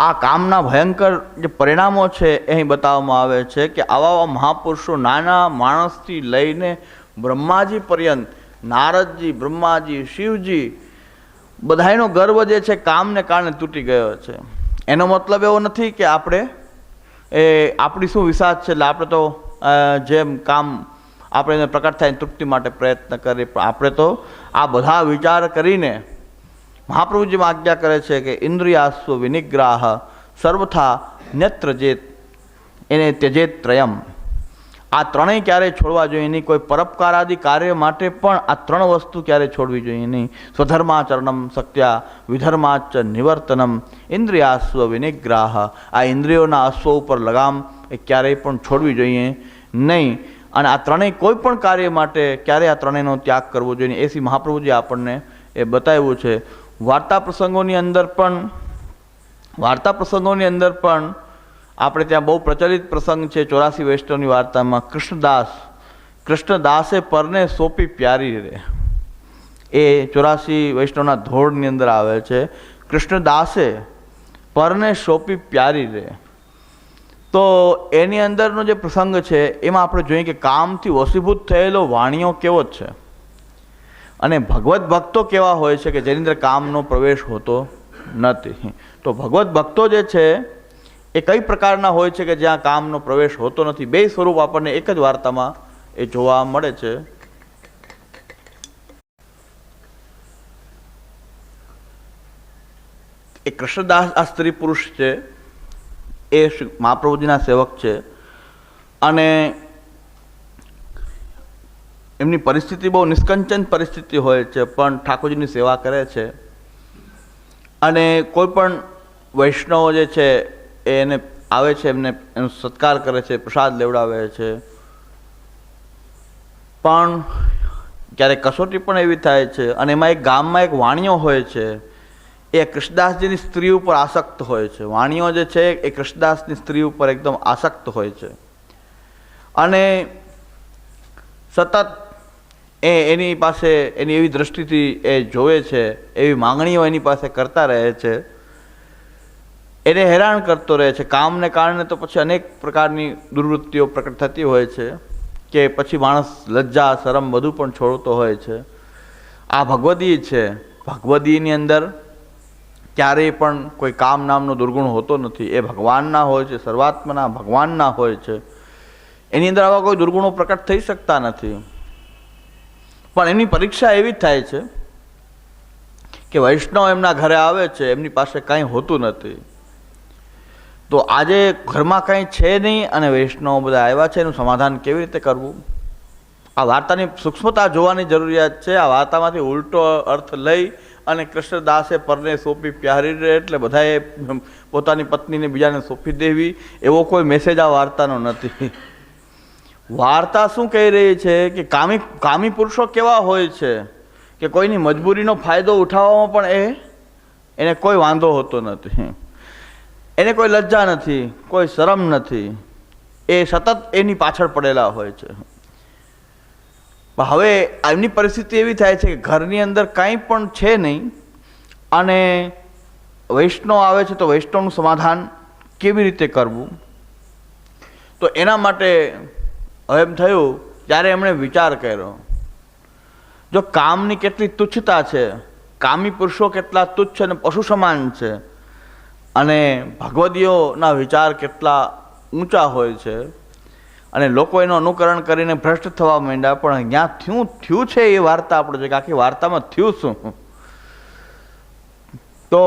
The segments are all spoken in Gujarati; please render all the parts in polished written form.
આ કામના ભયંકર જે પરિણામો છે એ અહીં બતાવવામાં આવે છે કે આવા મહાપુરુષો નાના માણસથી લઈને બ્રહ્માજી પર્યંત, નારદજી, બ્રહ્માજી, શિવજી, બધાયનો ગર્વ જે છે કામને કારણે તૂટી ગયો છે. એનો મતલબ એવો નથી કે આપણી શું વિષાદ છે એટલે આપણે તો જેમ કામ આપણે એને પ્રકટ થાય તૃપ્તિ માટે પ્રયત્ન કરીએ, પણ આપણે તો આ બધા વિચાર કરીને મહાપ્રભુજીમાં આજ્ઞા કરે છે કે ઇન્દ્રિયાસ્વ વિનિગ્રહ સર્વથા નેત્ર જેત, એને ત્યજેત ત્રયમ. આ ત્રણેય ક્યારેય છોડવા જોઈએ નહીં. કોઈ પરોપકારાદિ કાર્ય માટે પણ આ ત્રણ વસ્તુ ક્યારેય છોડવી જોઈએ નહીં. સ્વધર્માચરણમ શક્ત્યા વિધર્માચ નિવર્તનમ ઇન્દ્રિયાસ્વ વિનિગ્રહ. આ ઇન્દ્રિયોના અશ્વ ઉપર લગામ એ ક્યારેય પણ છોડવી જોઈએ નહીં. અને આ ત્રણેય કોઈ પણ કાર્ય માટે ક્યારેય આ ત્રણેયનો ત્યાગ કરવો જોઈએ. એથી મહાપ્રભુજી આપણને એ બતાવ્યું છે. વાર્તા પ્રસંગોની અંદર પણ આપણે ત્યાં બહુ પ્રચલિત પ્રસંગ છે 84 વૈષ્ણવની વાર્તામાં. કૃષ્ણદાસે પરને સોંપી પ્યારી રે, એ 84 વૈષ્ણવના ધોળની અંદર આવે છે. કૃષ્ણદાસે પરને સોંપી પ્યારી રે. તો એની અંદરનો જે પ્રસંગ છે એમાં આપણે જોઈએ કે કામથી વશીભૂત થયેલો વાણિયો કેવો છે અને ભગવત ભક્તો કેવા હોય છે કે જેની અંદર કામનો પ્રવેશ હોતો નથી. તો ભગવત ભક્તો જે છે એ કઈ પ્રકારના હોય છે કે જ્યાં કામનો પ્રવેશ હોતો નથી. બે સ્વરૂપ આપણને એક જ વાર્તામાં એ જોવા મળે છે. એ કૃષ્ણદાસ આ સ્ત્રી પુરુષ છે, એ મહાપ્રભુજીના સેવક છે અને એમની પરિસ્થિતિ બહુ નિષ્કંચન પરિસ્થિતિ હોય છે, પણ ઠાકોરજીની સેવા કરે છે. અને કોઈ પણ વૈષ્ણવ જે છે એને આવે છે, એનો સત્કાર કરે છે, પ્રસાદ લેવડાવે છે. પણ ક્યારેક કસોટી પણ એવી થાય છે અને એમાં એક ગામમાં એક વાણિયો હોય છે, એ કૃષ્ણદાસજીની સ્ત્રી ઉપર આસક્ત હોય છે. વાણિયો જે છે એ કૃષ્ણદાસની સ્ત્રી ઉપર એકદમ આસક્ત હોય છે અને સતત એની પાસે એની એવી દ્રષ્ટિથી એ જોવે છે, એવી માંગણીઓ એની પાસે કરતા રહે છે, એને હેરાન કરતો રહે છે. કામને કારણે તો પછી અનેક પ્રકારની દુર્વૃત્તિઓ પ્રકટ થતી હોય છે કે પછી માણસ લજ્જા શરમ બધું પણ છોડતો હોય છે. આ ભગવદી છે. ભગવદીની અંદર ક્યારેય પણ કોઈ કામ નામનો દુર્ગુણ હોતો નથી. એ ભગવાનના હોય છે, સર્વાત્મના ભગવાનના હોય છે. એની અંદર આવા કોઈ દુર્ગુણો પ્રકટ થઈ શકતા નથી. પણ એની પરીક્ષા એવી જ થાય છે કે વૈષ્ણવ એમના ઘરે આવે છે, એમની પાસે કાંઈ હોતું નથી. તો આજે ઘરમાં કાંઈ છે નહીં અને વૈષ્ણવ બધા આવ્યા છે, એનું સમાધાન કેવી રીતે કરવું? આ વાર્તાની સૂક્ષ્મતા જોવાની જરૂરિયાત છે. આ વાર્તામાંથી ઉલટો અર્થ લઈ અને કૃષ્ણદાસે પરને સોંપી પ્યારી રે એટલે બધાએ પોતાની પત્નીને બીજાને સોંપી દેવી, એવો કોઈ મેસેજ આ વાર્તાનો નથી. વાર્તા શું કહી રહી છે કે કામી પુરુષો કેવા હોય છે કે કોઈની મજબૂરીનો ફાયદો ઉઠાવવામાં પણ એને કોઈ વાંધો હોતો નથી, એને કોઈ લજ્જા નથી, કોઈ શરમ નથી. એ સતત એની પાછળ પડેલા હોય છે. હવે એમની પરિસ્થિતિ એવી થાય છે કે ઘરની અંદર કાંઈ પણ છે નહીં અને વૈષ્ણવ આવે છે, તો વૈષ્ણવનું સમાધાન કેવી રીતે કરવું? તો એના માટે હવે એમ થયું, ત્યારે એમણે વિચાર કર્યો, જો કામની કેટલી તુચ્છતા છે, કામી પુરુષો કેટલા તુચ્છ અને પશુ સમાન છે અને ભગવદીઓના વિચાર કેટલા ઊંચા હોય છે અને લોકો એનું અનુકરણ કરીને ભ્રષ્ટ થવા માંડ્યા. પણ ત્યાં થયું છે એ વાર્તા આપણે જોઈએ કે આખી વાર્તામાં થયું શું, તો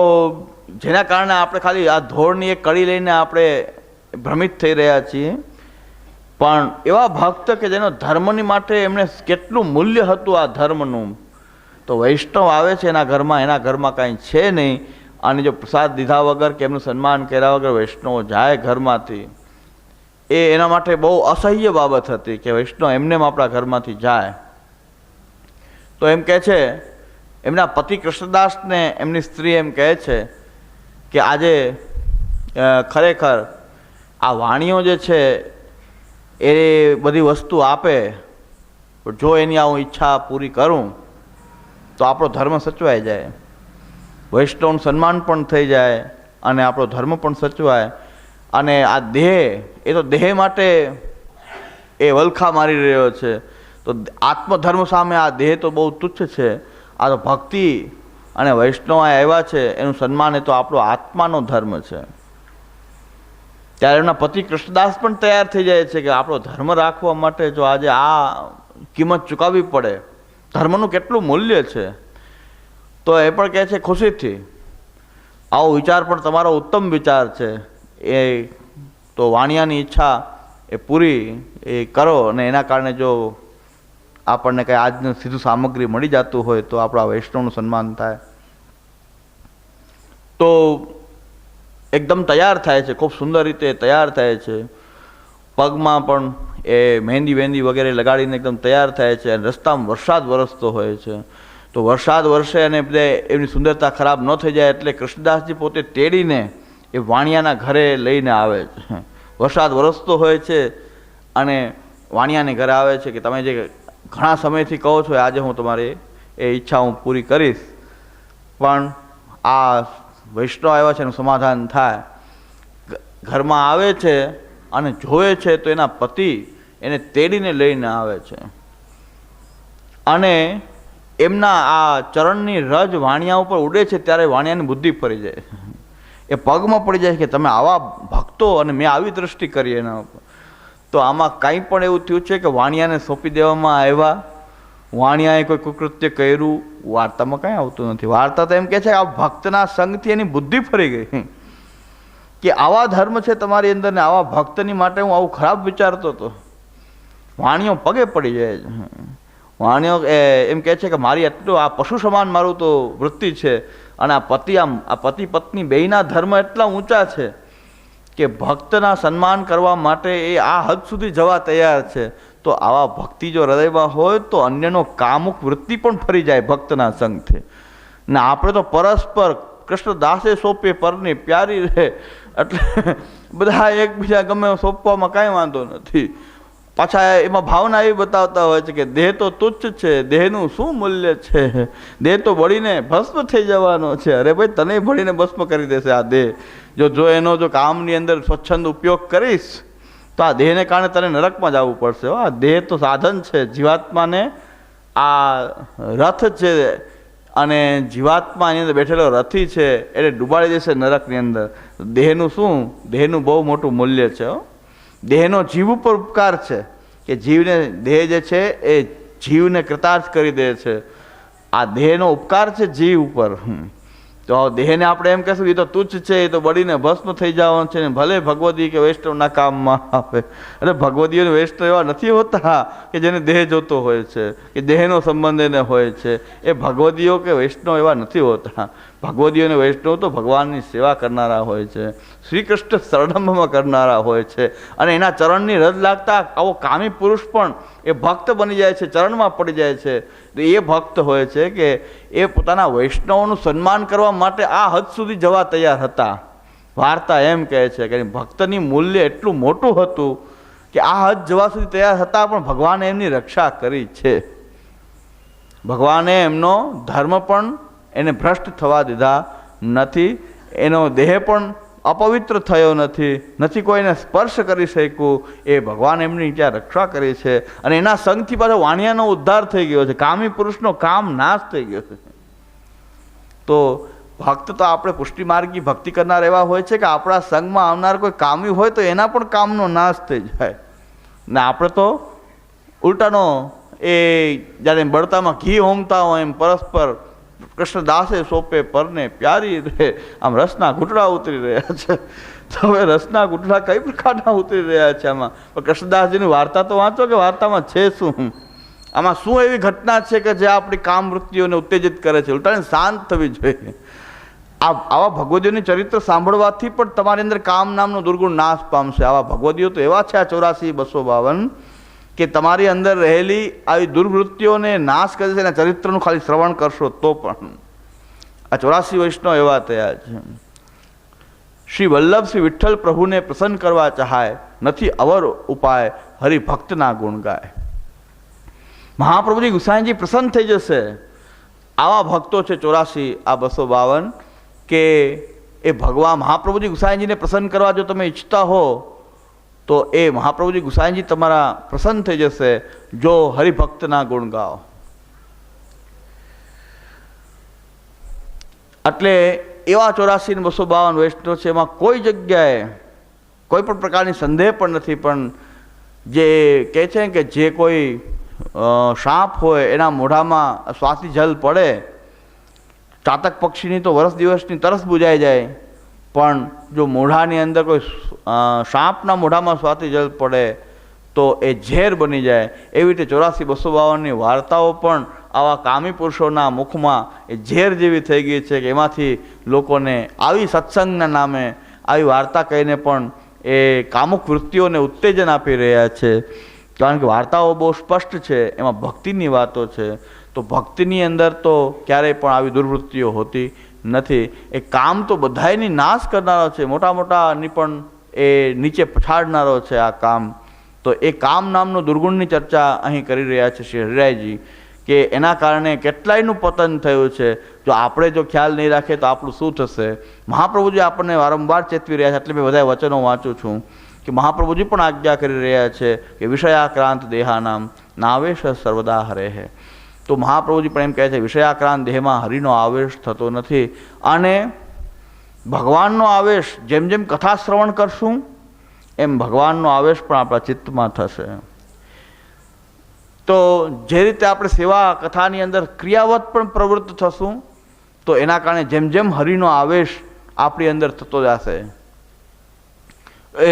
જેના કારણે આપણે ખાલી આ ધોળની એક કડી લઈને આપણે ભ્રમિત થઈ રહ્યા છીએ. પણ એવા ભક્ત કે જેનો ધર્મની માટે એમણે કેટલું મૂલ્ય હતું આ ધર્મનું, તો વૈષ્ણવ આવે છે એના ઘરમાં કાંઈ છે નહીં અને જો પ્રસાદ દીધા વગર કે એમનું સન્માન કર્યા વગર વૈષ્ણવ જાય ઘરમાંથી, એના માટે બહુ અસહ્ય બાબત હતી કે વૈષ્ણવ એમને આપણા ઘરમાંથી જાય. તો એમ કહે છે, એમના પતિ કૃષ્ણદાસને એમની સ્ત્રી એમ કહે છે કે આજે ખરેખર આ વાણીઓ જે છે એ બધી વસ્તુ આપે, જો એની હું ઈચ્છા પૂરી કરું તો આપણો ધર્મ સચવાઈ જાય, વૈષ્ણવનું સન્માન પણ થઈ જાય અને આપણો ધર્મ પણ સચવાય. અને આ દેહ એ તો દેહ માટે એ વલખા મારી રહ્યો છે, તો આત્મધર્મ સામે આ દેહ તો બહુ તુચ્છ છે. આ તો ભક્તિ અને વૈષ્ણવ આવ્યા છે એનું સન્માન એ તો આપણો આત્માનો ધર્મ છે. ત્યારે એમના પતિ કૃષ્ણદાસ પણ તૈયાર થઈ જાય છે કે આપણો ધર્મ રાખવા માટે જો આજે આ કિંમત ચૂકવવી પડે, ધર્મનું કેટલું મૂલ્ય છે. તો એ પણ કહે છે ખુશીથી, આવો વિચાર પણ તમારો ઉત્તમ વિચાર છે. એ તો વાણિયાની ઈચ્છા એ પૂરી એ કરો, અને એના કારણે જો આપણને કંઈ આજનું સીધું સામગ્રી મળી જતું હોય તો આપણા વૈષ્ણવનું સન્માન થાય. તો એકદમ તૈયાર થાય છે, ખૂબ સુંદર રીતે તૈયાર થાય છે. પગમાં પણ એ મહેંદી વગેરે લગાડીને એકદમ તૈયાર થાય છે. અને રસ્તામાં વરસાદ વરસતો હોય છે, તો વરસાદ વરસે અને બધે એમની સુંદરતા ખરાબ ન થઈ જાય એટલે કૃષ્ણદાસજી પોતે તેડીને એ વાણિયાના ઘરે લઈને આવે છે. વરસાદ વરસતો હોય છે અને વાણિયાને ઘરે આવે છે કે તમે જે ઘણા સમયથી કહો છો આજે હું તમારી એ ઈચ્છા હું પૂરી કરીશ, પણ આ વૈષ્ણવ આવ્યા છે એનું સમાધાન થાય. ઘરમાં આવે છે અને જોવે છે તો એના પતિ એને તેડીને લઈને આવે છે અને એમના આ ચરણની રજ વાણિયા ઉપર ઉડે છે ત્યારે વાણિયાની બુદ્ધિ ફરી જાય, એ પગમાં પડી જાય કે તમે આવા ભક્તો અને મેં આવી દૃષ્ટિ કરી એના ઉપર. તો આમાં કંઈ પણ એવું થયું છે કે વાણિયાને સોંપી દેવામાં આવ્યા, વાણિયાએ કોઈ કુકૃત્ય કર્યું, વાર્તામાં કંઈ આવતું નથી. વાર્તા તો એમ કહે છે કે આ ભક્તના સંગથી એની બુદ્ધિ ફરી ગઈ કે આવા ધર્મ છે તમારી અંદર ને આવા ભક્તની માટે હું આવું ખરાબ વિચારતો હતો. વાણિયો પગે પડી જાય છે. વાણિયો એમ કહે છે કે મારી એટલું આ પશુ સમાન મારું તો વૃત્તિ છે, અને આ પતિ પત્ની બેયના ધર્મ એટલા ઊંચા છે કે ભક્તના સન્માન કરવા માટે એ આ હદ સુધી જવા તૈયાર છે. તો આવા ભક્તિ જો હૃદયમાં હોય તો અન્યનો કામુક વૃત્તિ પણ ફરી જાય ભક્તના સંગથી. ને આપણે તો પરસ્પર કૃષ્ણદાસે સોંપે પરની પ્યારી રહે, એટલે બધા એકબીજા ગમે સોંપવામાં કાંઈ વાંધો નથી. પાછા એમાં ભાવના એવી બતાવતા હોય છે કે દેહ તો તુચ્છ છે, દેહનું શું મૂલ્ય છે, દેહ તો બળીને ભસ્મ થઈ જવાનો છે. અરે ભાઈ તને બળીને ભસ્મ કરી દેશે આ દેહ. જો એનો જો કામની અંદર સ્વચ્છંદ ઉપયોગ કરીશ તો આ દેહને કારણે તને નરકમાં જવું પડશે. આ દેહ તો સાધન છે, જીવાત્માને આ રથ છે અને જીવાત્મા એની અંદર બેઠેલો રથી છે એટલે ડૂબાડી દેશે નરકની અંદર. દેહનું શું? દેહનું બહુ મોટું મૂલ્ય છે. દેહનો જીવ ઉપર ઉપકાર છે કે જીવને દેહ જે છે એ જીવને કૃતાર્થ કરી દે છે. આ દેહનો ઉપકાર છે જીવ ઉપર. તો દેહને આપણે એમ કહેશું એ તો તુચ્છ છે, એ તો બળીને ભસ્મ થઈ જવાનું છે, ભલે ભગવદી કે વૈષ્ણવના કામમાં આવે. એટલે ભગવદીઓ અને વૈષ્ણવ એવા નથી હોતા કે જેને દેહ જોતો હોય છે કે દેહનો સંબંધ એને હોય છે. એ ભગવદીઓ કે વૈષ્ણવ એવા નથી હોતા. ભગવદીઓ અને વૈષ્ણવ તો ભગવાનની સેવા કરનારા હોય છે, શ્રી કૃષ્ણ શરણમમાં કરનારા હોય છે. અને એના ચરણની રજ લાગતા આવો કામી પુરુષ પણ એ ભક્ત બની જાય છે, ચરણમાં પડી જાય છે. તો એ ભક્ત હોય છે કે એ પોતાના વૈષ્ણવનું સન્માન કરવા માટે આ હદ સુધી જવા તૈયાર હતા. વાર્તા એમ કહે છે કે ભક્તની મૂલ્ય એટલું મોટું હતું કે આ હદ જવા સુધી તૈયાર હતા, પણ ભગવાને એમની રક્ષા કરી છે. ભગવાને એમનો ધર્મ પણ એને ભ્રષ્ટ થવા દીધા નથી, એનો દેહ પણ અપવિત્ર થયો નથી કોઈને સ્પર્શ કરી શક્યું. એ ભગવાન એમની ત્યાં રક્ષા કરી છે. અને એના સંગથી પાછો વાણિયાનો ઉદ્ધાર થઈ ગયો છે, કામી પુરુષનો કામ નાશ થઈ ગયો છે. તો ભક્ત તો આપણે પુષ્ટિમાર્ગી ભક્તિ કરનાર એવા હોય છે કે આપણા સંગમાં આવનાર કોઈ કામી હોય તો એના પણ કામનો નાશ થઈ જાય. ને આપણે તો ઉલટાનો એ જ્યારે બળતામાં ઘી હોમતા હોય એમ પરસ્પર કૃષ્ણદાસે સોંપે પરને પ્યારી રહે, આમ રસના ઘૂંટડા ઉતરી રહ્યા છે. તો હવે રસના ઘૂંટડા કઈ પ્રકારના ઉતરી રહ્યા છે આમાં? પણ કૃષ્ણદાસજીની વાર્તા તો વાંચો કે વાર્તામાં છે શું? આમાં શું એવી ઘટના છે કે જે આપણી કામ વૃત્તિઓને ઉત્તેજિત કરે છે? ઉલટાને શાંત થવી જોઈએ. આવા ભગવદીઓની ચરિત્ર સાંભળવાથી પણ તમારી અંદર કામ નામનો દુર્ગુણ નાશ પામશે. આવા ભગવદીઓ તો એવા છે આ 84-252 કે તમારી અંદર રહેલી આવી દુર્વૃત્તિઓને નાશ કરે છે. એના ચરિત્રનું ખાલી શ્રવણ કરશો તો પણ. આ 84 વૈષ્ણવ એવા થયા છે. શ્રી વલ્લભ શ્રી વિઠ્ઠલ પ્રભુને પ્રસન્ન કરવા ચાહાય, નથી અવર ઉપાય હરિભક્તના ગુણ ગાય. મહાપ્રભુજી ગુસાઈજી પ્રસન્ન થઈ જશે. આવા ભક્તો છે 84 આ 252 કે એ એ ભગવાન મહાપ્રભુજી ગુસાઈજીને પ્રસન્ન કરવા જો તમે ઈચ્છતા હો તો એ મહાપ્રભુજી ગુસાઈજી તમારા પ્રસન્ન થઈ જશે જો હરિભક્તના ગુણ ગાઓ. એટલે એવા 84 ને 252 વૈષ્ણવ છે, એમાં કોઈ જગ્યાએ કોઈ પણ પ્રકારની સંદેહ પણ નથી. પણ જે કહે છે કે જે કોઈ સાપ હોય એના મોઢામાં સ્વાતિ જલ પડે, ચાતક પક્ષીની તો વર્ષ દિવસની તરસ બુજાઈ જાય, પણ જો મોઢાની અંદર કોઈ સાપના મોઢામાં સ્વાતિ જલ પડે તો એ ઝેર બની જાય. એવી રીતે 84-252ની વાર્તાઓ પણ આવા કામી પુરુષોના મુખમાં એ ઝેર જેવી થઈ ગઈ છે કે એમાંથી લોકોને આવી સત્સંગના નામે આવી વાર્તા કહીને પણ એ કામુક વૃત્તિઓને ઉત્તેજન આપી રહ્યા છે. કારણ કે વાર્તાઓ બહુ સ્પષ્ટ છે, એમાં ભક્તિની વાતો છે. તો ભક્તિની અંદર તો ક્યારેય પણ આવી દુર્વૃત્તિઓ હોતી નથી. એ કામ તો બધાયની નાશ કરનારો છે, મોટા મોટાની પણ એ નીચે પછાડનારો છે આ કામ. તો એ કામ નામનો દુર્ગુણની ચર્ચા અહીં કરી રહ્યા છે શ્રી હરિરાયજી, કે એના કારણે કેટલાયનું પતન થયું છે. જો આપણે જો ખ્યાલ નહીં રાખીએ તો આપણું શું થશે? મહાપ્રભુજી આપણને વારંવાર ચેતવી રહ્યા છે. એટલે મેં બધા વચનો વાંચું છું કે મહાપ્રભુજી પણ આજ્ઞા કરી રહ્યા છે કે વિષયાક્રાંત દેહાનામ નાવેશ સર્વદા હરેહે. તો મહાપ્રભુજી પણ એમ કહે છે વિષયાક્રાંત દેહમાં હરિનો આવેશ થતો નથી. અને ભગવાનનો આવેશ જેમ જેમ કથા શ્રવણ કરશું એમ ભગવાનનો આવેશ પણ આપણા ચિત્તમાં થશે. તો જે રીતે આપણે સેવા કથાની અંદર ક્રિયાવત પણ પ્રવૃત્ત થશું તો એના કારણે જેમ જેમ હરિનો આવેશ આપણી અંદર થતો જશે એ